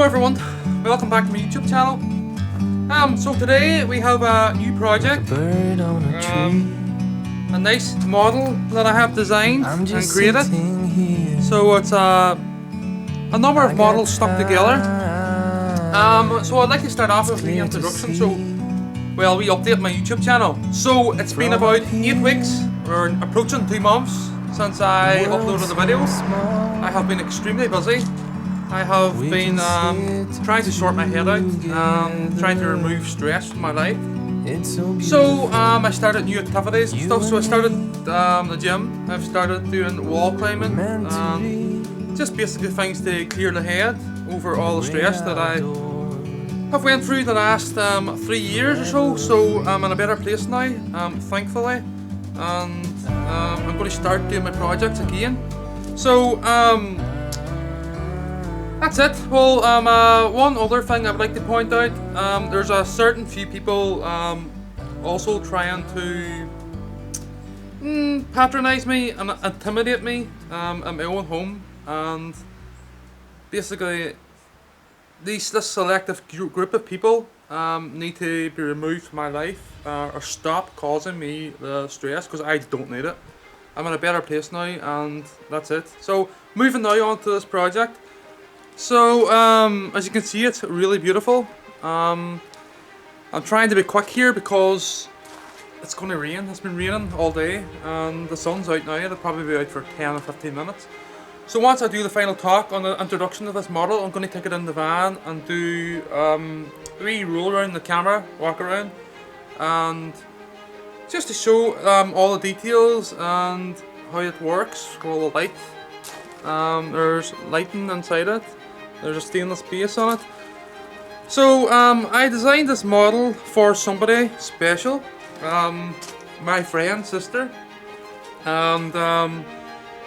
everyone, welcome back to my YouTube channel. So today we have a new project, a nice model that I have designed and created. So it's a number of models stuck together. So I'd like to start off with the introduction. So, well, we update my YouTube channel. So it's been about 8 weeks, or approaching 2 months, since I uploaded the videos. I have been extremely busy. I have been trying to sort my head out, trying to remove stress from my life. So I started new activities and stuff. So I started the gym. I've started doing wall climbing, just basically things to clear the head over all the stress that I have went through the last 3 years or so. So I'm in a better place now, thankfully, and I'm going to start doing my projects again. So that's it. Well, one other thing I would like to point out, there's a certain few people also trying to patronise me and intimidate me at my own home, and basically this selective group of people need to be removed from my life or stop causing me the stress, because I don't need it. I'm in a better place now, and that's it. So moving now on to this project. So, as you can see, it's really beautiful. I'm trying to be quick here because it's going to rain. It's been raining all day and the sun's out now. It'll probably be out for 10 or 15 minutes. So once I do the final talk on the introduction of this model, I'm going to take it in the van and do a wee roll around the camera, walk around, and just to show all the details and how it works, all the light. There's lighting inside it. There's a stainless base on it. So I designed this model for somebody special, my friend's sister, and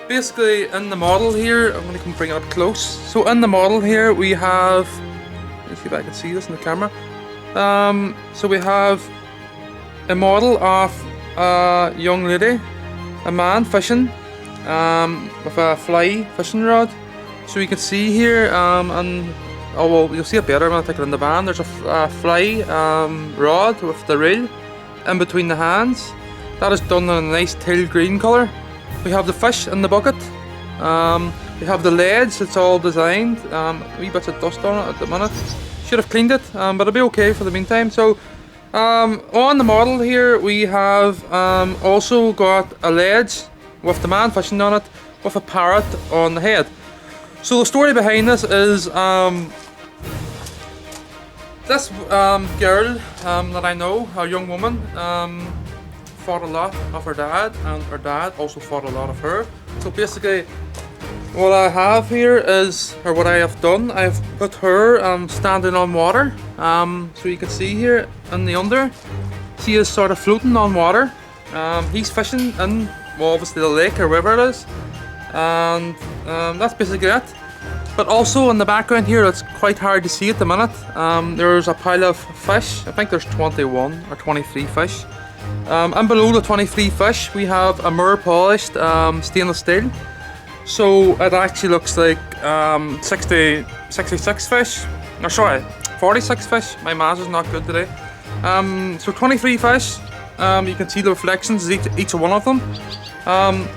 basically in the model here, I'm going to come bring it up close. So in the model here we have, let me see if I can see this in the camera. So we have a model of a young lady, a man fishing with a fly fishing rod. So you can see here, and oh well, you'll see it better when I take it in the van. There's a fly rod with the reel in between the hands. That is done in a nice teal green colour. We have the fish in the bucket. We have the leads. It's all designed. Wee bits of dust on it at the minute. Should have cleaned it, but it'll be okay for the meantime. So on the model here, we have also got a ledge with the man fishing on it, with a parrot on the head. So the story behind this is this girl that I know, a young woman, fought a lot of her dad, and her dad also fought a lot of her. So basically what I have here is, or what I have done, I've put her standing on water. So you can see here in the under, she is sort of floating on water. He's fishing in, well, obviously the lake or wherever it is. And that's basically it. But also in the background here, it's quite hard to see at the minute. There's a pile of fish. I think there's 21 or 23 fish. And below the 23 fish, we have a mirror polished stainless steel. So it actually looks like 66 fish. Or sorry, 46 fish. My maths is not good today. So 23 fish. You can see the reflections each one of them.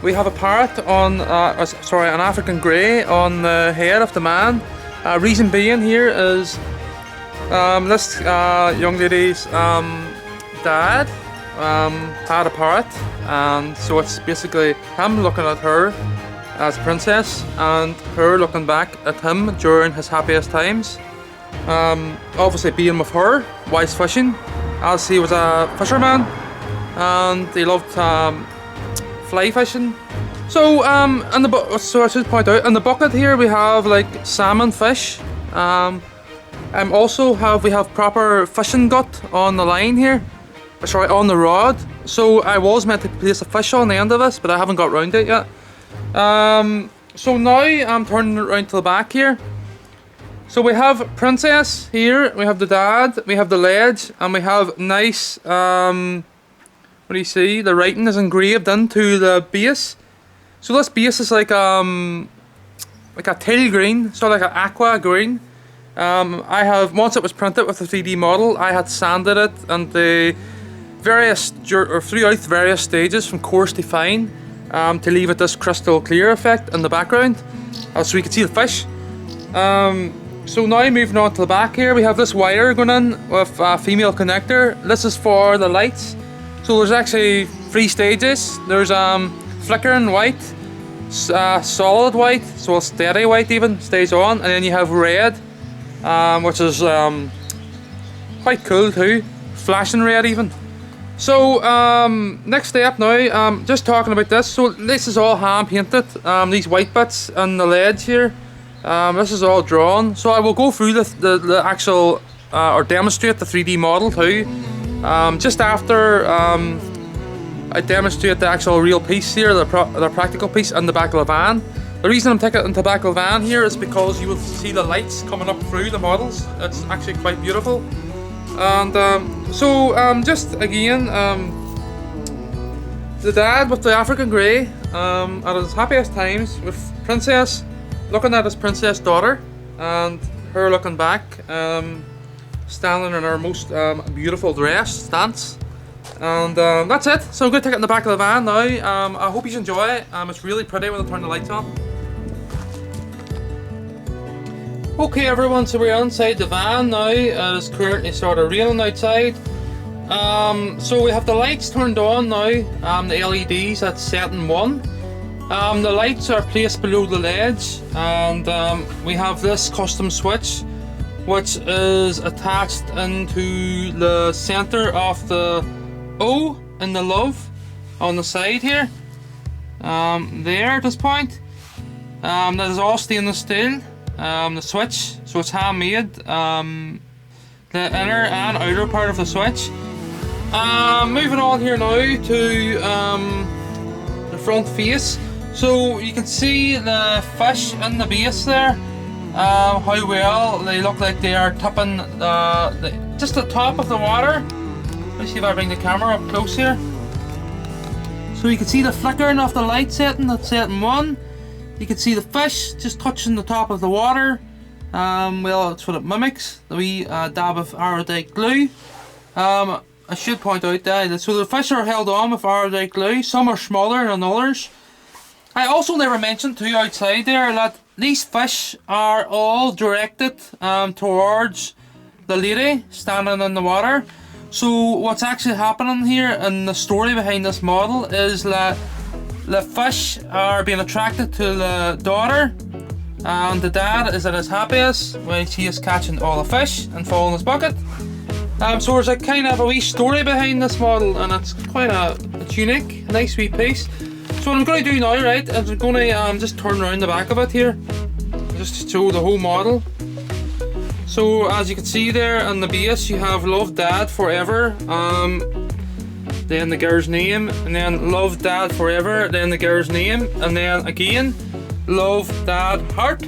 We have a parrot on, an African grey on the head of the man. Reason being here is this young lady's dad had a parrot, and so it's basically him looking at her as princess and her looking back at him during his happiest times. Obviously being with her whilst fishing, as he was a fisherman and he loved fly fishing. So so I should point out, in the bucket here we have like salmon fish. We have proper fishing gut on the line here, sorry, on the rod. So I was meant to place a fish on the end of this, but I haven't got round it yet. So now I'm turning it around to the back here. So we have princess here, we have the dad, we have the ledge, and we have nice what do you see? The writing is engraved into the base. So this base is like a teal green, so like an aqua green. I have, once it was printed with the 3D model, I had sanded it and the throughout various stages from coarse to fine, to leave it this crystal clear effect in the background, so we could see the fish. So now moving on to the back here, we have this wire going in with a female connector. This is for the lights. So there's actually 3 stages. There's flickering white, solid white, so a steady white even stays on, and then you have red, which is quite cool too, flashing red even. So next step now, just talking about this. So this is all hand painted. These white bits and the leads here. This is all drawn. So I will go through the actual or demonstrate the 3D model too. Just after I demonstrate the actual real piece here, the practical piece in the back of the van. The reason I'm taking it into the back of the van here is because you will see the lights coming up through the models. It's actually quite beautiful. And just again, the dad with the African grey, at his happiest times with Princess, looking at his princess daughter, and her looking back, standing in her most beautiful dress stance. And that's it. So I'm going to take it in the back of the van now. I hope you enjoy it. It's really pretty when I turn the lights on. Okay everyone, so we're inside the van now. It's currently sort of raining outside. So we have the lights turned on now, the LEDs at setting 1. The lights are placed below the ledge, and we have this custom switch which is attached into the center of the O in the love on the side here. There at this point. That is all stainless steel. The switch, so it's handmade, the inner and outer part of the switch. Moving on here now to the front face. So you can see the fish in the base there, how well they look like they are tipping just the top of the water. Let's see if I bring the camera up close here. So you can see the flickering of the light setting, that's setting 1. You can see the fish just touching the top of the water. Well, that's what it mimics. The wee dab of iodide glue. I should point out that so the fish are held on with iodide glue. Some are smaller than others. I also never mentioned too outside there that these fish are all directed towards the lady standing in the water. So what's actually happening here, and the story behind this model, is that the fish are being attracted to the daughter, and the dad is at his happiest when he is catching all the fish and falling in his bucket. So there's a kind of a wee story behind this model, and it's quite it's unique, nice wee piece. So what I'm going to do now, right, is I'm going to just turn around the back of it here, just to show the whole model. So as you can see there on the base, you have Love Dad Forever, then the girl's name, and then Love Dad Forever, then the girl's name, and then again Love Dad Heart.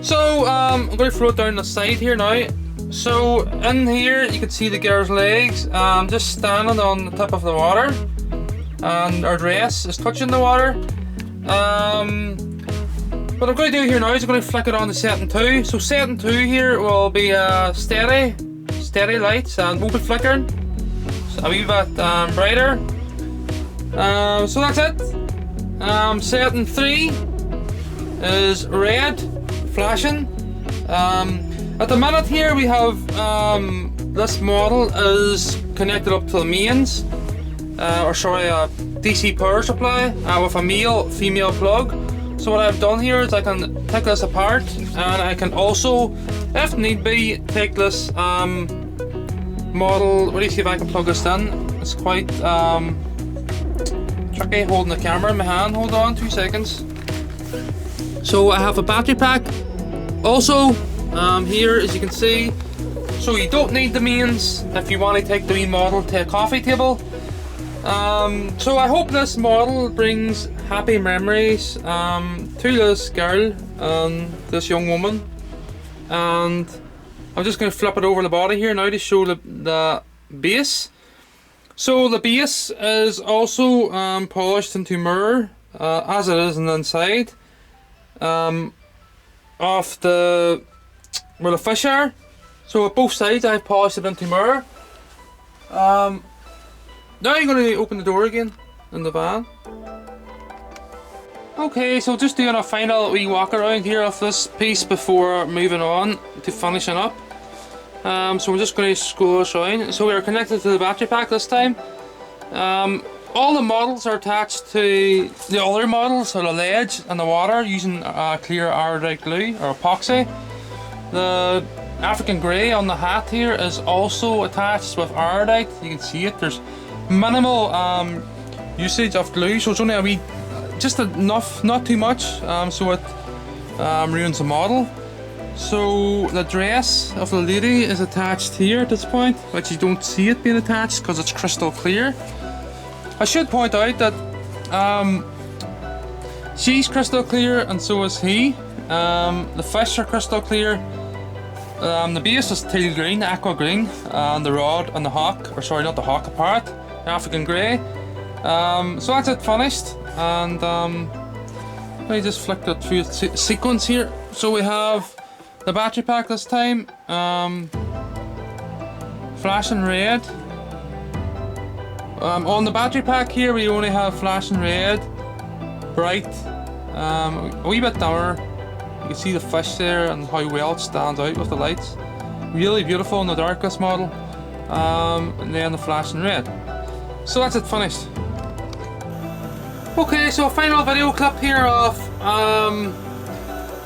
So I'm going to throw it down the side here now. So in here you can see the girl's legs just standing on the tip of the water, and her dress is touching the water. What I'm going to do here now is I'm going to flick it on to setting 2. So setting 2 here will be steady lights, and won't be flickering. A wee bit brighter. So that's it. Setting 3 is red, flashing. At the minute here we have this model is connected up to the mains, or sorry, a DC power supply with a male-female plug. So what I've done here is I can take this apart, and I can also, if need be, take this model. Let me see if I can plug this in. It's quite tricky holding the camera in my hand. Hold on 2 seconds. So I have a battery pack also here, as you can see. So you don't need the mains if you want to take the wee model to a coffee table. So I hope this model brings happy memories to this girl and this young woman. And I'm just going to flip it over the body here now to show the base. So the base is also polished into mirror, as it is on the inside of the where the fish are. So at both sides I've polished it into mirror. Now you're going to open the door again in the van. Okay, so just doing a final wee walk around here of this piece before moving on to finishing up. So we're just going to scroll around. So we are connected to the battery pack this time. All the models are attached to the other models, so the ledge and the water, using clear iodide glue or epoxy. The African grey on the hat here is also attached with iodide. You can see it. There's minimal usage of glue, so it's only a wee, just enough, not too much, so it ruins the model. So the dress of the lady is attached here at this point, but you don't see it being attached because it's crystal clear. I should point out that she's crystal clear and so is he. The fish are crystal clear. The base is teal green, aqua green, and the rod and the hawk, or sorry, not the hawk, the parrot, the African grey. So that's it finished, and let me just flick that through the sequence here. So we have the battery pack this time, flashing red. On the battery pack here we only have flashing red, bright, a wee bit dimmer. You can see the fish there and how well it stands out with the lights. Really beautiful in the dark, this model. And then the flashing red. So that's it finished. Okay, so a final video clip here of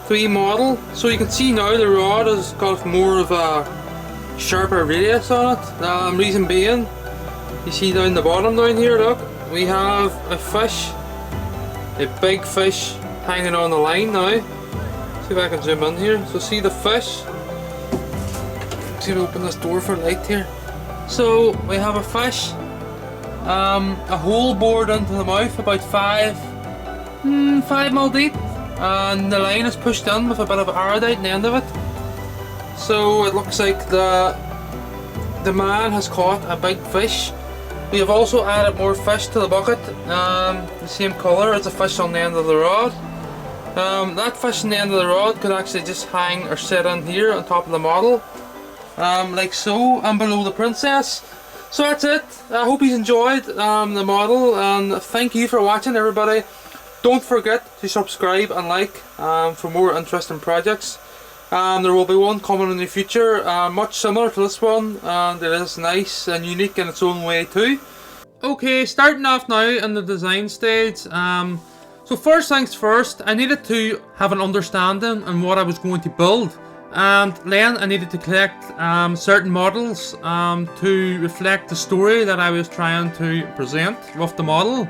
the model. So you can see now the rod has got more of a sharper radius on it. Reason being, you see down the bottom down here, look, we have a fish, a big fish hanging on the line now. See if I can zoom in here. So see the fish. See if I open this door for light here. So we have a fish, a hole bored into the mouth about 5 mil deep, and the line is pushed in with a bit of iodide in the end of it. So it looks like the man has caught a big fish. We have also added more fish to the bucket, the same colour as the fish on the end of the rod. That fish on the end of the rod could actually just hang or sit in here on top of the model, like so, and below the princess. So that's it. I hope you enjoyed the model, and thank you for watching, everybody. Don't forget to subscribe and like for more interesting projects. There will be one coming in the future, much similar to this one, and it is nice and unique in its own way too. Okay, starting off now in the design stage. So first things first, I needed to have an understanding on what I was going to build, and then I needed to collect certain models to reflect the story that I was trying to present with the model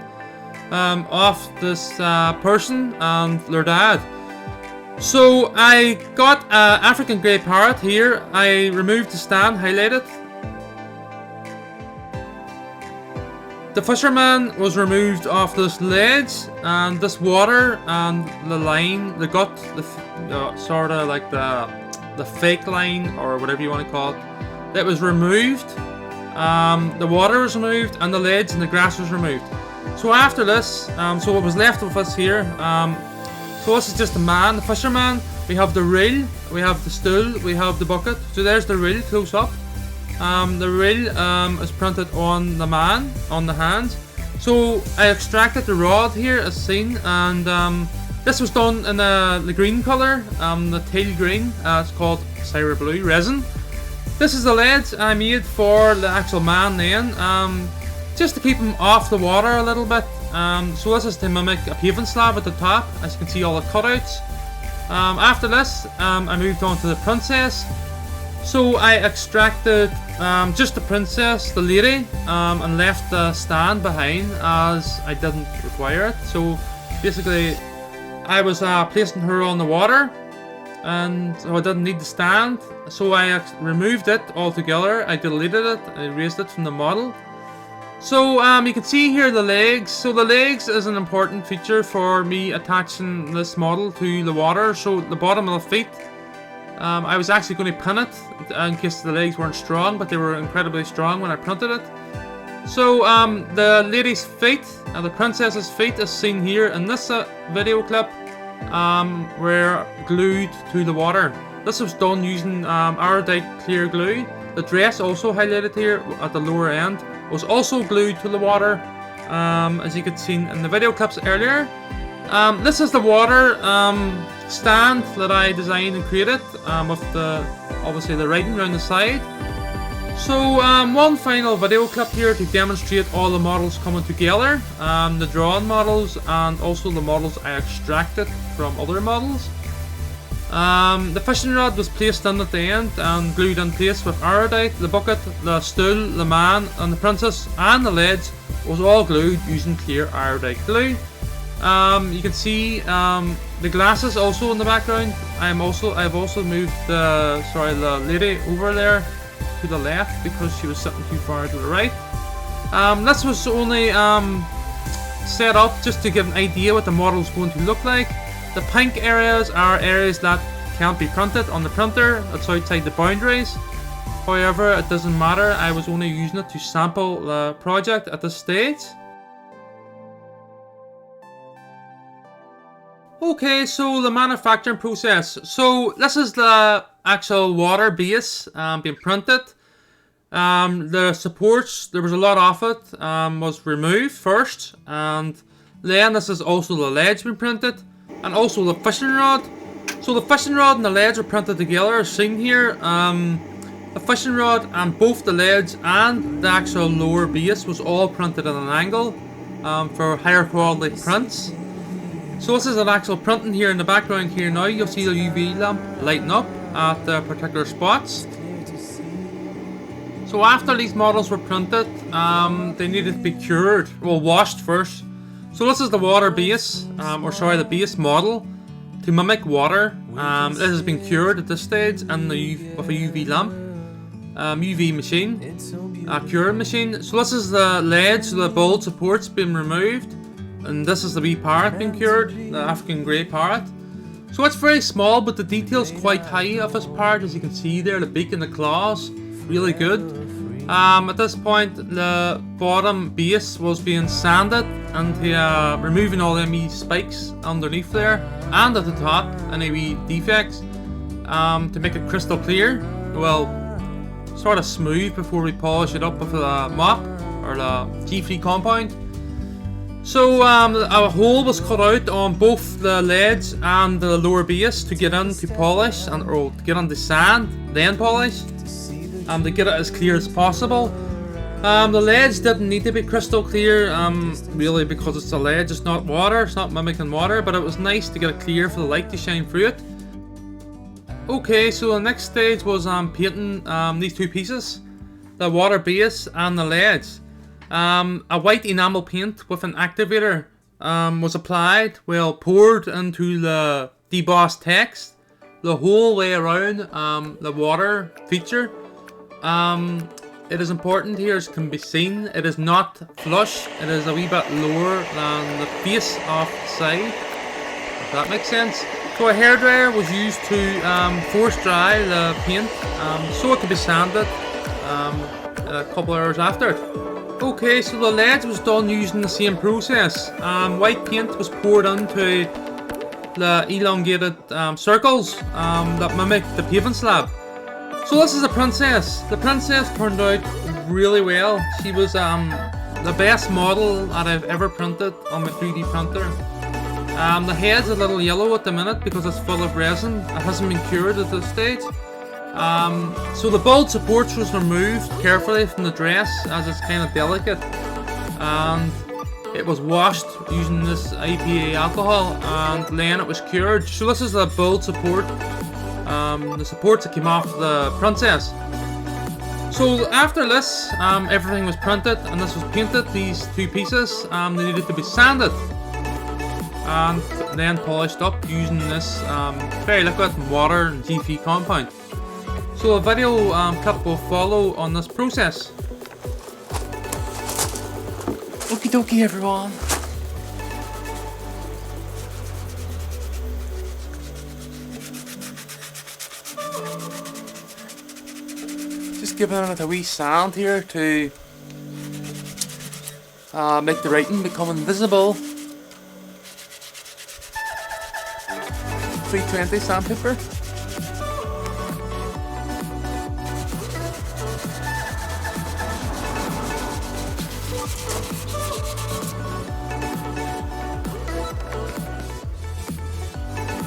of this person and their dad. So I got an African grey parrot here. I removed the stand, highlighted. The fisherman was removed off this ledge, and this water and the line, the gut, sort of like the fake line or whatever you want to call it, that was removed. The water was removed, and the ledge and the grass was removed. So after this, so what was left of us here, so this is just the man, the fisherman. We have the reel, we have the stool, we have the bucket. So there's the reel close up. The reel is printed on the man, on the hands. So I extracted the rod here as seen, and this was done in the green colour, the teal green. It's called Syra Blue Resin. This is the ledge I made for the actual man then, just to keep him off the water a little bit. So this is to mimic a paving slab at the top, as you can see all the cutouts. After this, I moved on to the princess. So I extracted just the princess, the lady, and left the stand behind as I didn't require it. So basically I was placing her on the water, and so I didn't need the stand. So I removed it altogether, I deleted it, I erased it from the model. So you can see here the legs. So the legs is an important feature for me attaching this model to the water. So the bottom of the feet, I was actually going to pin it in case the legs weren't strong, but they were incredibly strong when I printed it. So the lady's feet, the princess's feet, is seen here in this video clip, were glued to the water. This was done using iodide clear glue. The dress also highlighted here at the lower end was also glued to the water, as you could see in the video clips earlier. This is the water stand that I designed and created, with obviously the writing around the side. So one final video clip here to demonstrate all the models coming together, the drawn models and also the models I extracted from other models. The fishing rod was placed in at the end and glued in place with iodide. The bucket, the stool, the man and the princess and the legs was all glued using clear iodide glue. You can see the glasses also in the background. I've also moved the lady over there to the left because she was sitting too far to the right. This was only set up just to give an idea what the model is going to look like. The pink areas are areas that can't be printed on the printer. It's outside the boundaries. However, it doesn't matter. I was only using it to sample the project at this stage. Okay, so the manufacturing process. So this is the actual water base being printed. The supports, there was a lot of it, was removed first, and then this is also the legs being printed, and also the fishing rod. So the fishing rod and the legs are printed together as seen here. The fishing rod and both the legs and the actual lower base was all printed at an angle for higher quality prints. So this is an actual printing here in the background here now. You'll see the UV lamp lighting up at the particular spots. So after these models were printed, they needed to be cured, well washed first. So this is the water base, the base model to mimic water. This has been cured at this stage and with a UV lamp, UV machine, a curing machine. So this is the legs, the bold supports being removed. And this is the wee parrot being cured, the African grey parrot. So it's very small, but the detail's quite high of this parrot, as you can see there, the beak and the claws, really good. At this point, the bottom base was being sanded and removing all them wee spikes underneath there, and at the top, any wee defects, to make it crystal clear. Well, sort of smooth before we polish it up with the mop or the G3 compound. So a hole was cut out on both the legs and the lower base to get in to polish or to get on the sand, then polish, to get it as clear as possible. The legs didn't need to be crystal clear, really, because it's a ledge, it's not water, it's not mimicking water, but it was nice to get it clear for the light to shine through it. Okay, so the next stage was painting these two pieces, the water base and the legs. A white enamel paint with an activator was applied, poured into the debossed text the whole way around the water feature. It is important here, as can be seen, it is not flush, it is a wee bit lower than the face of the side, if that makes sense. So a hairdryer was used to force dry the paint so it could be sanded a couple hours after it. Okay, so the legs was done using the same process. White paint was poured into the elongated circles that mimic the paving slab. So this is the princess. The princess turned out really well. She was the best model that I've ever printed on my 3D printer. The head's a little yellow at the minute because it's full of resin. It hasn't been cured at this stage. So the bold supports was removed carefully from the dress as it's kind of delicate, and it was washed using this IPA alcohol, and then it was cured. So this is the bold support, the supports that came off the princess. So after this, everything was printed and this was painted, these two pieces. They needed to be sanded and then polished up using this very liquid water and G3 compound. So a video clip will follow on this process. Okie dokie everyone. Just giving it a wee sand here to make the writing become invisible. 320 sandpaper.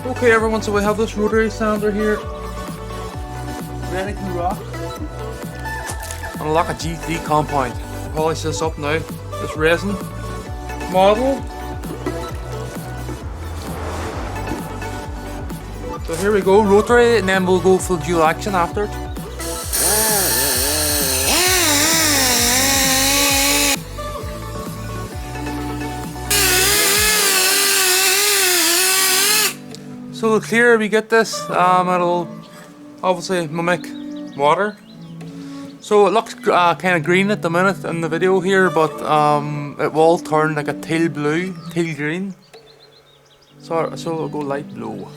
Okay everyone, so we have this rotary sander here, ready to rock. Unlock a GT compound. Polish this up now. This resin model. So here we go, rotary, and then we'll go for dual action after it. So the clearer we get this, it'll obviously mimic water. So it looks kind of green at the minute in the video here, but it will turn like a teal blue, teal green. So it'll go light blue.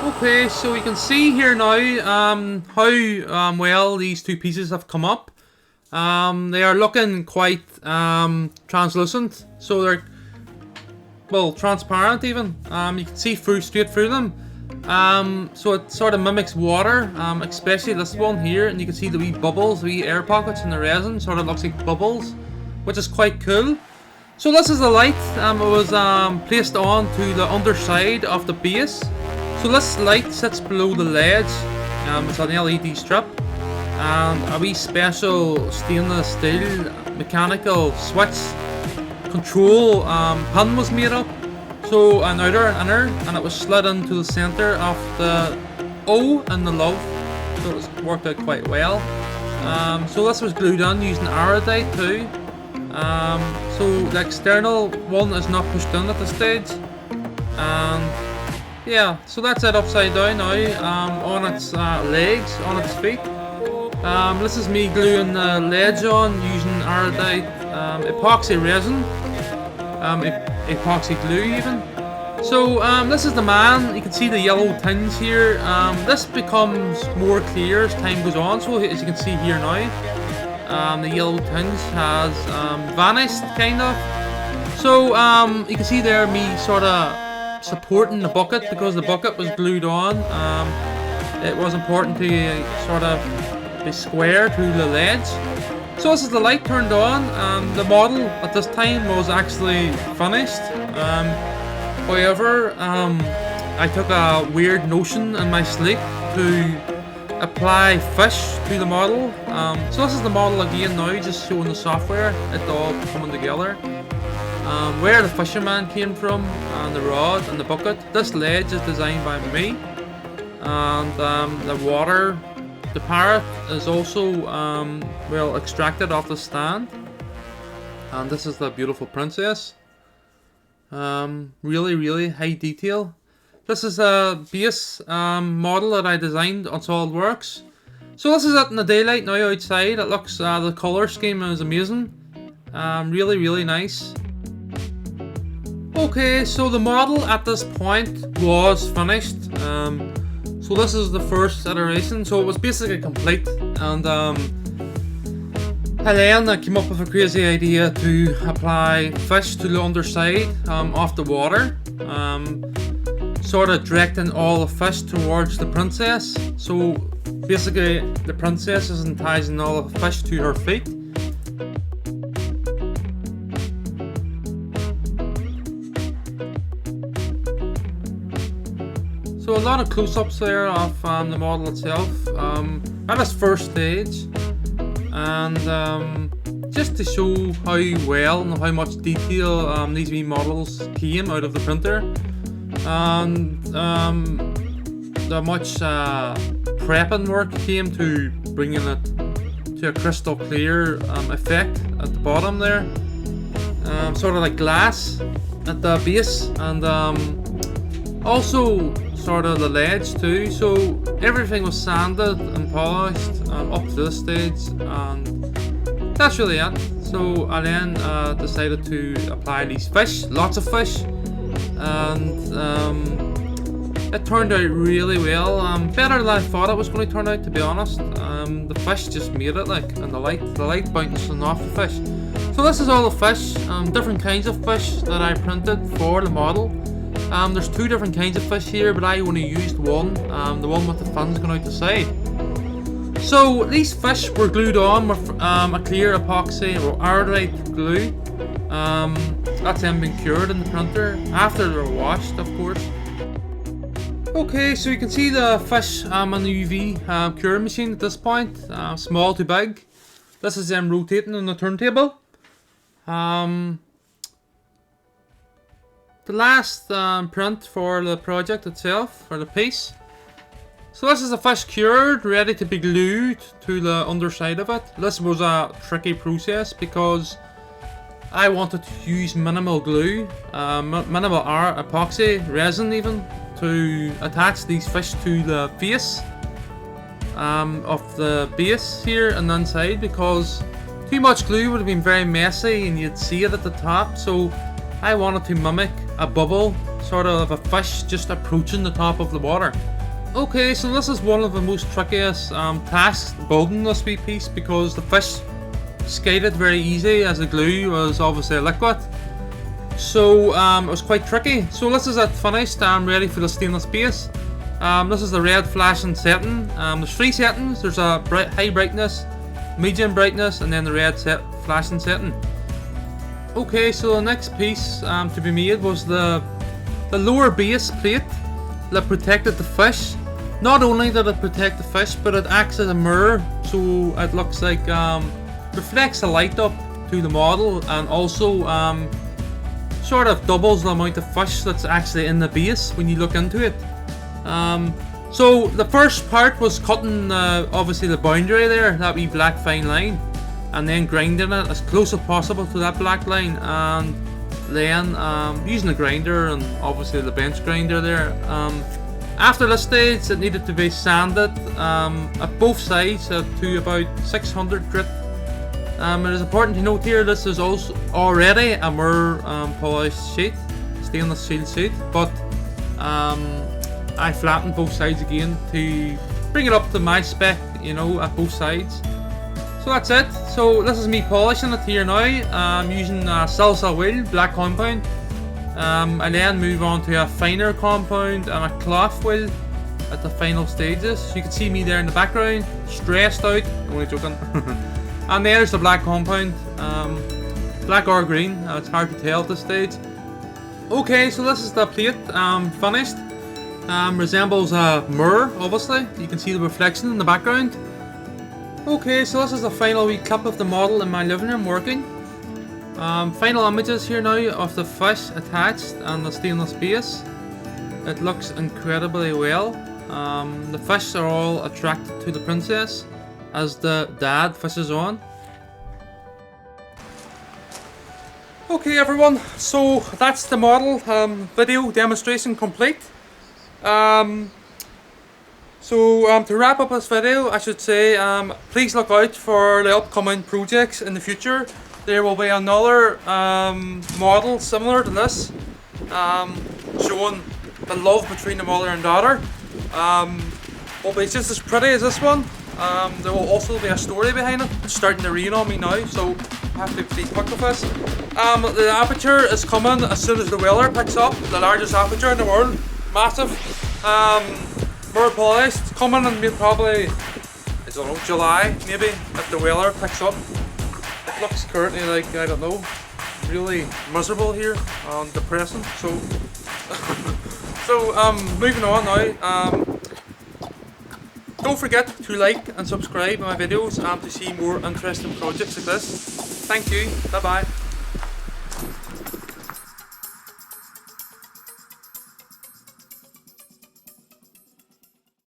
Okay, so you can see here now how well these two pieces have come up. They are looking quite translucent, so they're, well, transparent even. You can see straight through them. So it sort of mimics water, especially this one here, and you can see the wee bubbles, the wee air pockets in the resin, sort of looks like bubbles, which is quite cool. So this is the light. It was placed on to the underside of the base. So this light sits below the ledge. It's an LED strip, and a wee special stainless steel mechanical switch control pin was made up. So an outer and inner, and it was slid into the centre of the O and the love. So it was worked out quite well. So this was glued on using iridite too. So the external one is not pushed in at this stage. And yeah, so that's it upside down now, on its legs, on its feet. This is me gluing the ledge on using iridite, epoxy resin, epoxy glue even. So this is the man. You can see the yellow tinge here. This becomes more clear as time goes on, so as you can see here now, the yellow tinge has vanished kind of. So you can see there me sort of supporting the bucket because the bucket was glued on. It was important to sort of be square to the ledge. So this is the light turned on. The model at this time was actually finished. However, I took a weird notion in my sleep to apply fish to the model. So this is the model again now, just showing the software, it all coming together. Where the fisherman came from, and the rod and the bucket. This ledge is designed by me, and the water, the parrot, is also well extracted off the stand. And this is the beautiful princess. Really high detail. This is a base model that I designed on SolidWorks. So this is it in the daylight now outside. It looks, the color scheme is amazing. Really nice. Okay, so the model at this point was finished. So this is the first iteration, so it was basically complete. And Helena came up with a crazy idea to apply fish to the underside of the water, sort of directing all the fish towards the princess. So basically the princess is enticing all the fish to her feet. So a lot of close-ups there of the model itself at its first stage, and just to show how well and how much detail these wee models came out of the printer, and the much prepping work came to bringing it to a crystal clear effect at the bottom there, sort of like glass at the base, and also sort of the ledge too. So everything was sanded and polished up to this stage, and that's really it. So I then decided to apply these fish, lots of fish, and it turned out really well. Better than I thought it was going to turn out, to be honest. The fish just made it, like, and the light bouncing off the fish. So this is all the fish, different kinds of fish that I printed for the model. There's 2 different kinds of fish here, but I only used one, the one with the fins going out the side. So these fish were glued on with a clear epoxy or iodide glue. That's them being cured in the printer after they're washed, of course. Okay, so you can see the fish on the UV curing machine at this point, small to big. This is them rotating on the turntable. The last print for the project itself, for the piece. So this is the fish cured, ready to be glued to the underside of it. This was a tricky process because I wanted to use minimal glue, minimal epoxy, resin even, to attach these fish to the face of the base here and inside, because too much glue would have been very messy and you'd see it at the top. So I wanted to mimic a bubble, sort of a fish just approaching the top of the water. Okay, so this is one of the most trickiest tasks building this wee piece, because the fish skated very easy as the glue was obviously a liquid. So it was quite tricky. So this is it finished, ready for the stainless base. This is the red flashing setting. There's 3 settings. There's a high brightness, medium brightness, and then the red flashing setting. Okay, so the next piece to be made was the lower base plate that protected the fish. Not only did it protect the fish, but it acts as a mirror, so it looks like reflects the light up to the model, and also sort of doubles the amount of fish that's actually in the base when you look into it. So the first part was cutting obviously the boundary there, that wee black fine line, and then grinding it as close as possible to that black line, and then using the grinder and obviously the bench grinder there. After this stage, it needed to be sanded at both sides to about 600 grit. It is important to note here, this is also already a mirror polished sheet, stainless steel sheet, but I flattened both sides again to bring it up to my spec, you know, at both sides. So that's it. So this is me polishing it here now. I'm using a salsa wheel, black compound. I then move on to a finer compound and a cloth wheel at the final stages. You can see me there in the background, stressed out, only joking. And there's the black compound, black or green, it's hard to tell at this stage. Okay, so this is the plate finished. Resembles a mirror, obviously. You can see the reflection in the background. Okay, so this is the final wee clip of the model in my living room working. Final images here now of the fish attached and the stainless base. It looks incredibly well. The fish are all attracted to the princess as the dad fishes on. Okay everyone, so that's the model video demonstration complete. To wrap up this video, I should say please look out for the upcoming projects in the future. There will be another model similar to this, showing the love between the mother and daughter. Will be just as pretty as this one. There will also be a story behind it. It's starting to rain on me now, so I have to be quick with this. The aperture is coming as soon as the weather picks up. The largest aperture in the world, massive. More polished. It's coming in probably, I don't know, July maybe, if the weather picks up. It looks currently like, I don't know, really miserable here and depressing. So, moving on now. Don't forget to like and subscribe my videos and to see more interesting projects like this. Thank you. Bye bye.